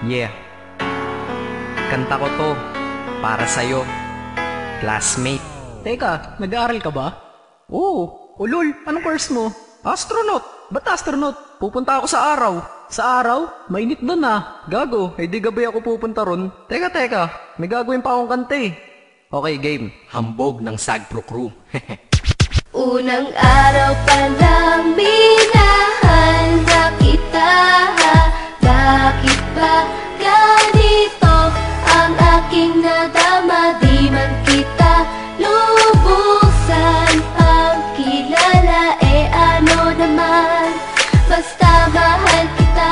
Yeah, kanta ko to para sa'yo, classmate. Teka, nag-aaral ka ba? Oo. Ulol, anong course mo? Astronaut. Ba't astronaut? Pupunta ako sa araw. Sa araw? Mainit doon ah. Gago, di gabi ako pupunta ron. Teka, may gagawin pa akong kanta eh. Okay, game. Hambog ng Sagpro Crew. Unang araw pa lang minahal na kita. Bakit ba ganito ang aking nadama? Di man kita lubusan ang kilala. Ano naman, basta mahal kita.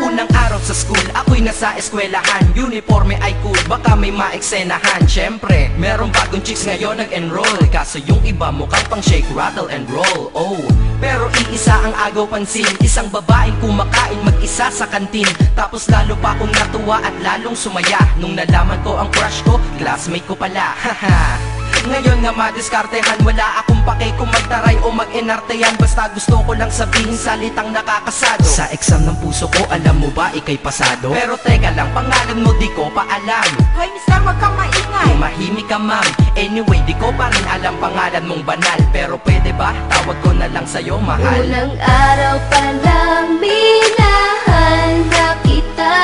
Unang araw sa school, ako'y nasa eskwelahan. Uniforme ay cool, baka may maeksenahan. Syempre, merong bagong chicks ngayon nag-enroll. Kaso yung iba mukhang pang shake, rattle and roll. Oh, pero iisa ang agaw pansin. Isang babaeng kumakain mag-isa sa kantin. Tapos lalo pa akong natuwa at lalong sumaya nung nalaman ko ang crush ko, classmate ko pala. Haha. Ngayon nga madiskartehan, wala akong pake kung magtaray o mag-enartehan. Basta gusto ko lang sabihin salitang nakakasado. Sa exam ng puso ko, alam mo ba ikay pasado? Pero teka lang, pangalan mo di ko pa alam. Hoy mister, wag kang maingay. Tumahimik ka ma'am. Anyway, di ko pa rin alam pangalan mong banal. Pero pwede ba, tawag ko na lang sa'yo mahal. Unang araw pa lang minahal na kita.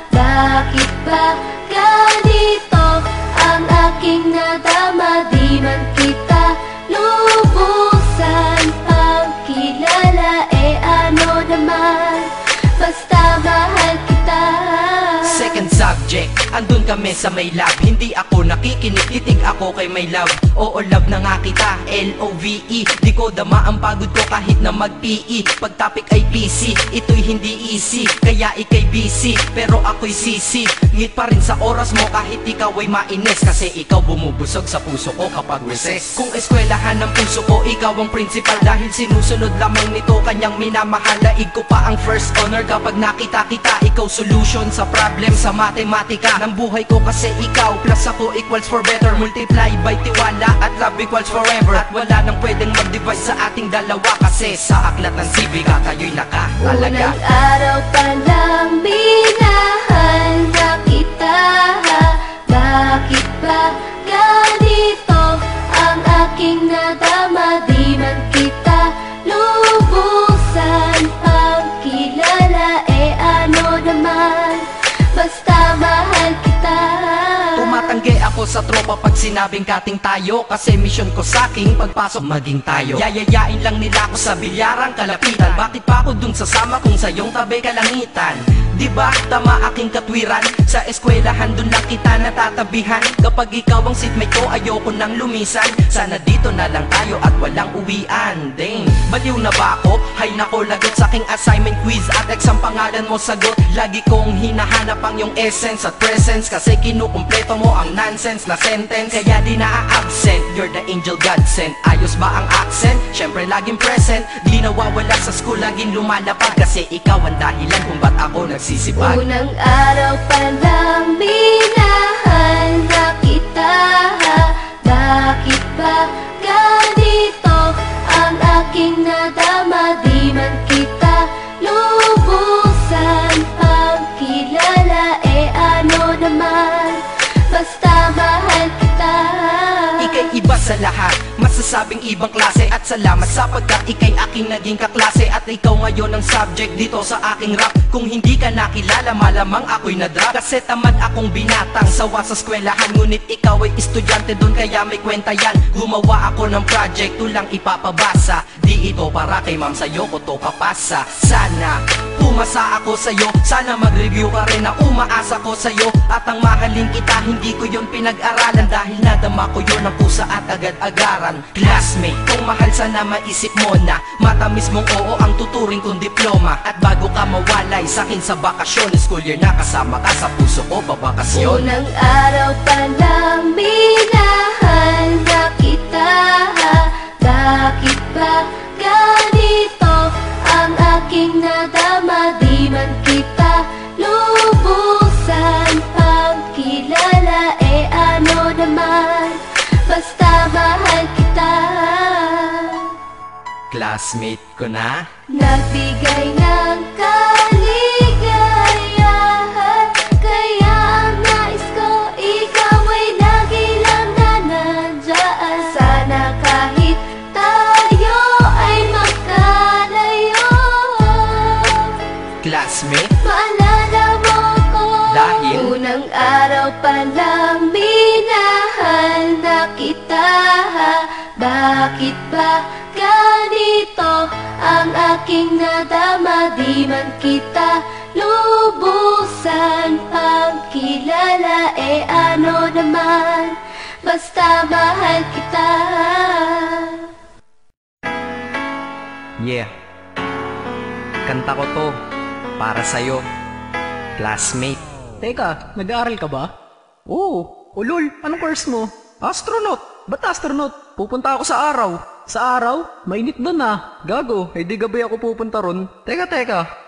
Bakit ba ganito ang aking nadama? Di man kita lubusan ang kilala. Ano naman, basta mahal kita. Second subject, andun kami sa may lab. Hindi ako nakikinig, titig ako kay may love. Oo, love na nga kita, L-O-V-E. Di ko dama ang pagod ko kahit na mag-PE. Pag topic ay PC, ito'y hindi easy. Kaya ikay busy, pero ako'y sisi. Ngit pa rin sa oras mo kahit ikaw ay mainis. Kasi ikaw bumubusog sa puso ko kapag recess. Kung eskwelahan ng puso ko, ikaw ang principal. Dahil sinusunod lamang nito kanyang minamahal. Laig ko pa ang first honor kapag nakita kita. Ikaw solution sa problem sa matematika ng buhay ko. Kasi ikaw plus ako equals for better. Multiply by tiwala at love equals forever. At wala nang pwedeng mag-divide sa ating dalawa. Kasi sa aklat ng sibika tayo'y nakatalaga. Unang araw pa lang minahal na kita. Bakit ba ganito ang aking nadama? Di man kita lubusan ang kilala. Ano naman, basta mahal kita. Tumatanggi ako sa tropa pag sinabing kating tayo. Kasi mission ko sa'king pagpasok maging tayo. Yayayain lang nila ako sa bilyarang kalapitan. Bakit pa ako dun sasama kung sa iyong tabi kalangitan? Diba tama aking katwiran? Sa eskwelahan dun lang kita natatabihan. Kapag ikaw ang seatmate ko, ayoko nang lumisan. Sana dito na lang tayo at walang uwian. Dang, baliw na ba ako? Hay nako, lagot sa aking assignment, quiz at exam, pangalan mo sagot. Lagi kong hinahanap ang iyong essence at presence. Kasi kinukumpleto mo ang nonsense na sentence. Kaya di na-absent, you're the angel God sent. Ayos ba ang accent? Syempre laging present. Di nawawala sa school, laging lumalapag. Kasi ikaw ang dahilan kung ba't ako nagsisipag. Unang araw pa lang minahal na kita. Bakit ba ganito ang aking nadama? Di man kita lubusan ang kilala. Ano naman, basta mahal kita. Ika'y iba sa lahat, masasabing ibang klase. At salamat sapagkat ika'y aking naging kaklase. At ikaw ngayon ang subject dito sa aking rap. Kung hindi ka nakilala, malamang ako'y na-drop. Kasi tamad akong binatang sawa sa eskwelahan. Ngunit ikaw ay estudyante dun, kaya may kwenta yan. Gumawa ako ng project, tulang ipapabasa. Di ito para kay ma'am, sa'yo ko to papasa. Sana pumasa ako sa'yo, sana mag-review ka rin na umaasa ko sa'yo. At ang mahalin kita, hindi ko yun pinag-aralan. Dahil nadama ko yun ang pusa at agad-agaran. Classmate, kung mahal sana maisip mo na matamis mong oo ang tuturing kong diploma. At bago ka mawalay sa'kin sa bakasyon, school year na kasama ka sa puso ko babakasyon. Unang araw pa lang minahal na kita. Bakit ba ganito ang aking nadama? Di man kita lubusan ang kilala. Ano naman, basta mahal kita. Classmate ko na Nagbigay ng kaligayahan. Bakit ba ganito ang aking nadama? Di man kita lubusan pagkilala, ano naman, basta mahal kita. Yeah, kanta ko to para sa'yo, classmate. Teka, nag-aaral ka ba? Oo. Ulol, anong course mo? Astronaut. Ba't astronaut? Pupunta ako sa araw. Sa araw? Mainit doon ah. Gago, di gabi ako pupunta ron. Teka,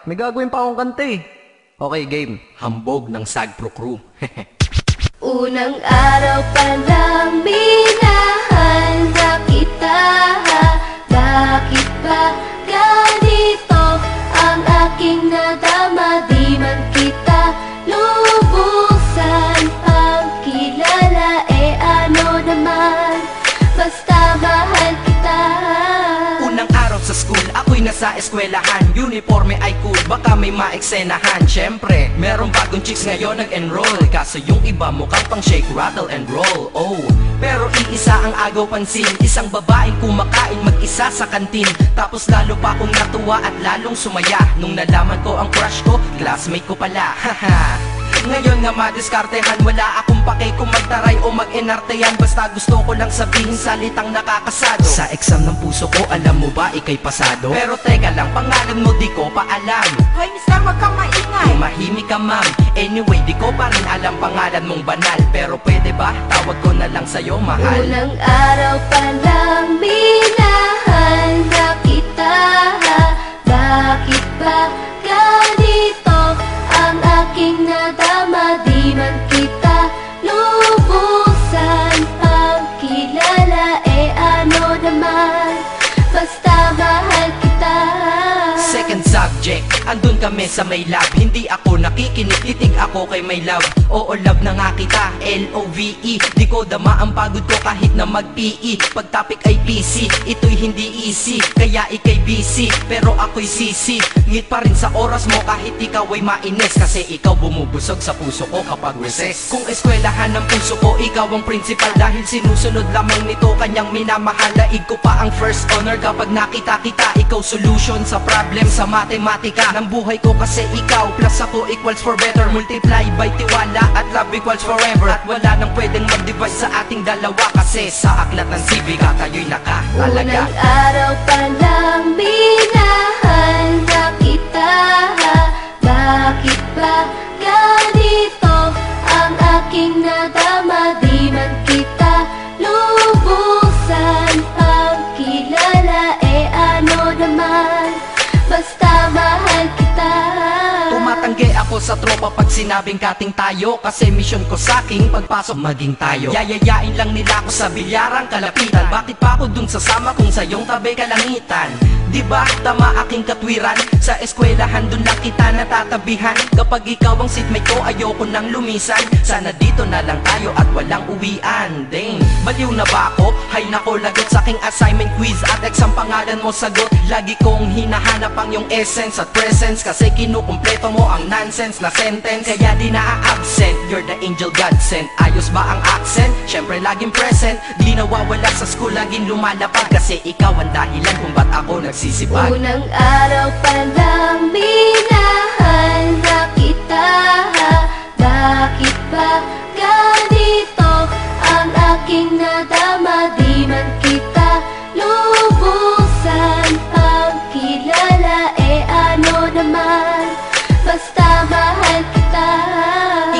may gagawin pa akong kanta eh. Okay, game. Hambog ng Sagpro Crew. Unang araw pa lang minahal na kita. Bakit ba ganito ang aking nadama? Di man kita lubusan pagkilala, ano naman, basta mahal kita. Unang araw sa school, ako'y nasa eskwelahan. Uniforme ay cool, baka may maeksenahan. Syempre, merong bagong chicks ngayon nag-enroll. Kaso yung iba mukhang pang shake, rattle and roll. Oh, pero iisa ang agaw pansin. Isang babaeng kumakain mag-isa sa kantin. Tapos lalo pa akong natuwa at lalong sumaya nung nalaman ko ang crush ko, classmate ko pala. Haha. Ngayon nga madiskartehan, wala akong pake kung magtaray o mag-enartehan. Basta gusto ko lang sabihin salitang nakakasado. Sa exam ng puso ko, alam mo ba ikay pasado? Pero teka lang, pangalan mo di ko pa alam. Hoy, mister, wag kang maingay. Tumahimik ka ma'am. Anyway, di ko pa rin alam pangalan mong banal. Pero pwede ba, tawag ko na lang sa'yo mahal. Unang araw pa lang minahal na kita. Bakit ba ganito ang aking nadama? Di man kita lubusan pagkilala, ano naman, basta mahal kita. Second subject, andun kami sa may lab. Hindi ako nakikinig, titig ako kay may love. Oo, love na nga kita, L-O-V-E. Di ko dama ang pagod ko kahit na mag-PE. Pag topic ay PC, ito'y hindi easy. Kaya ikay busy, pero ako'y sisi. Ngit pa rin sa oras mo kahit ikaw ay mainis. Kasi ikaw bumubusog sa puso ko kapag recess. Kung eskwelahan ng puso ko, ikaw ang principal. Dahil sinusunod lamang nito kanyang minamahal. Daig ko pa ang first honor kapag nakita kita. Ikaw solution sa problem sa matematika ng buhay ko, kasi ikaw plus ako equals for better. Multiply by tiwala at love equals forever. At wala nang pwedeng mag-divide sa ating dalawa, kasi sa aklat ng sibika tayo'y nakatalaga. Unang araw pa lang minahal na kita. Bakit ba ganito ang aking nadama? Di man kita lubusan pagkilala, ano naman, basta mahal kita. Tumatanggi ako sa tropa pag sinabing kating tayo, kasi mission ko sa'king pagpasok maging tayo. Yayayain lang nila ako sa bilyarang kalapitan. Bakit pa ako dun sasama kung sa iyong tabi kalangitan? Diba tama aking katwiran? Sa eskwelahan dun lang kita natatabihan. Kapag ikaw ang seatmate ko, ayoko nang lumisan. Sana dito na lang tayo at walang uwian. Dang, baliw na ba ako? Hay nako, lagot sa aking assignment quiz at exam, pangalan mo sagot. Lagi kong hinahanap ang iyong essence at presence, kasi kinukumpleto mo ang nonsense na sentence. Kaya di na-absent, you're the angel God sent. Ayos ba ang accent? Syempre laging present. Di nawawala sa school, laging lumalapag, kasi ikaw ang dahilan kung ba't ako nagsisipag. Unang araw pa lang minahal na kita. Bakit ba ganito ang aking nadama? Di man kita lubusan pagkilala, ano naman, basta mahal kita.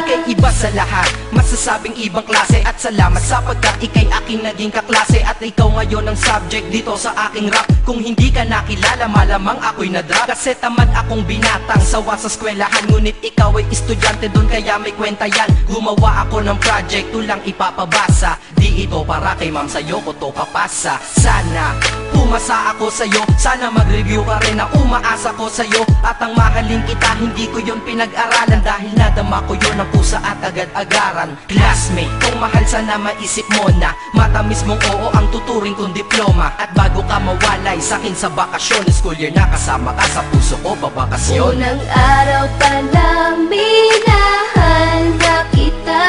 Ika'y iba sa lahat, masasabing ibang klase. At salamat sapagkat ika'y aking naging kaklase. At ikaw ngayon ang subject dito sa aking rap. Kung hindi ka nakilala, malamang ako'y na-drop. Kasi tamad akong binatang sawa sa eskwelahan. Ngunit ikaw ay estudyante dun, kaya may kwenta yan. Gumawa ako ng project, tulang ipapabasa. Di ito para kay ma'am, sa'yo ko to papasa. Sana pumasa ako sa'yo, sana mag-review ka rin na umaasa ko sa'yo. At ang mahalin kita, hindi ko yun pinag-aralan, dahil nadama ko yun ang pusa at agad-agaran. Classmate, kung mahal, sana maisip mo na matamis mong oo ang tuturing kong diploma. At bago ka mawalay sa'kin sa bakasyon, school year na kasama ka sa puso ko babakasyon. Unang araw pa lang minahal na kita.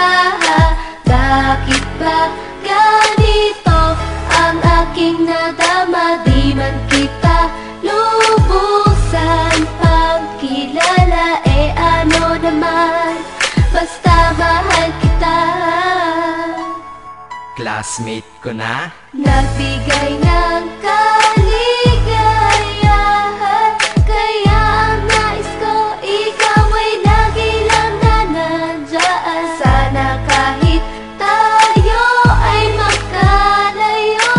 Bakit ba ganito ang aking aking nadama, di man kita lubusan pagkilala. Eh ano naman, basta mahal kita. Classmate ko na. Nagbigay ng kaligayahan, kaya ang nais ko, ikaw ay lagi lang na nandyan. Sana kahit tayo ay magkalayo,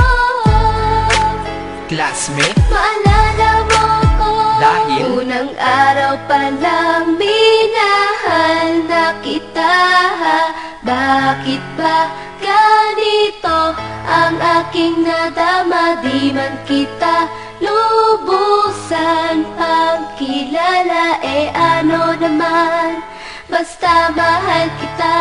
Classmate? maalala mo ko. Dahil? Unang araw pa lang minahal na kita. Bakit ba ganito ang aking nadama? Di man kita lubusan pagkilala. Eh ano naman, basta mahal kita.